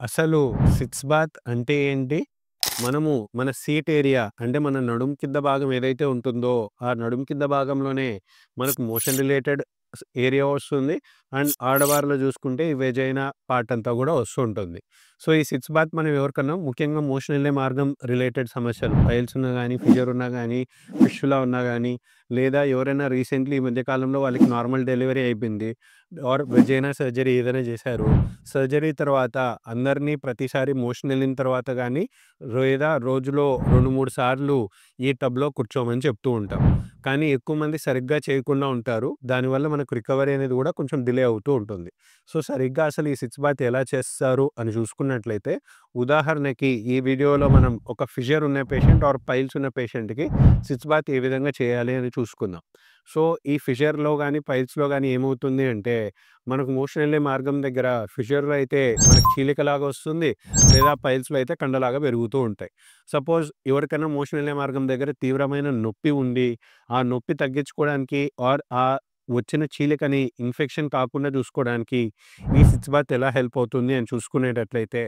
అసలు sits bath అంటే ఏంటి? మనము మన సీట్ ఏరియా అంటే మన నడుము కింద భాగం ఏదైతే ఉంటుందో, ఆ నడుము కింద భాగంలోనే మనకు మోషన్ రిలేటెడ్ ఏరియా వస్తుంది. అండ్ ఆడవారిలో చూసుకుంటే ఈ వెజైనా పార్ట్ అంతా గూడా వస్తూ ఉంటుంది. సో, ఈ సిట్స్ బాత్ మనం ఎవరికన్నా ముఖ్యంగా మోషన్ ఎళ్ళే మార్గం రిలేటెడ్ సమస్యలు పైల్స్ ఉన్నా గానీ, ఫిషర్ ఉన్నా గానీ, ఫిస్టులా ఉన్నా గానీ, లేదా ఎవరైనా రీసెంట్‌లీ ఈ మధ్య కాలంలో వాళ్ళకి నార్మల్ డెలివరీ అయిపోయింది. ఆర్ వెజైనా సర్జరీ ఏదైనా చేశారు. సర్జరీ తర్వాత అందరినీ ప్రతిసారి మోషన్ ఎళ్ళిన తర్వాత గానీ, లేదా రోజులో 2, 3 సార్లు ఈ టబ్‌లో కూర్చోమని చెప్తూ ఉంటాం. కానీ ఎక్కువ మంది సరిగ్గా చేయకుండా ఉంటారు. దానివల్ల మనకు రికవరీ అనేది గూడా కొంచెం డిలే అవుతూ ఉంటుంది. సో, సరిగ్గా అసలు ఈ సిట్స్ బాత్ ఎలా చేస్తారు అని చూసుకున్నట్లయితే, ఉదాహరణకి ఈ వీడియోలో మనం ఒక ఫిషర్ ఉన్న పేషెంట్ ఆర్ పైల్స్ ఉన్న పేషెంట్‌కి సిట్స్ బాత్ ఏ విధంగా చేయాలి అని చూసుకుందాం. సో, ఈ ఫిషర్‌లో గానీ, పైల్స్‌లో గానీ ఏమవుతుంది అంటే, మనకు మోషన్ ఎళ్ళే మార్గం దగ్గర ఫిషర్‌లో అయితే మనకు చీలికలాగా వస్తుంది. లేదా పైల్స్‌లో అయితే కండలాగా పెరుగుతూ ఉంటాయి. సపోజ్ ఎవరికైనా మోషన్ ఎళ్ళే మార్గం దగ్గర తీవ్రమైన నొప్పి ఉండి, ఆ నొప్పి తగ్గించుకోవడానికి ఆర్ వచ్చిన చీలికని ఇన్ఫెక్షన్ కాకుండా చూసుకోవడానికి ఈ సిట్స్ బాత్ ఎలా హెల్ప్ అవుతుంది అని చూసుకునేటట్లయితే,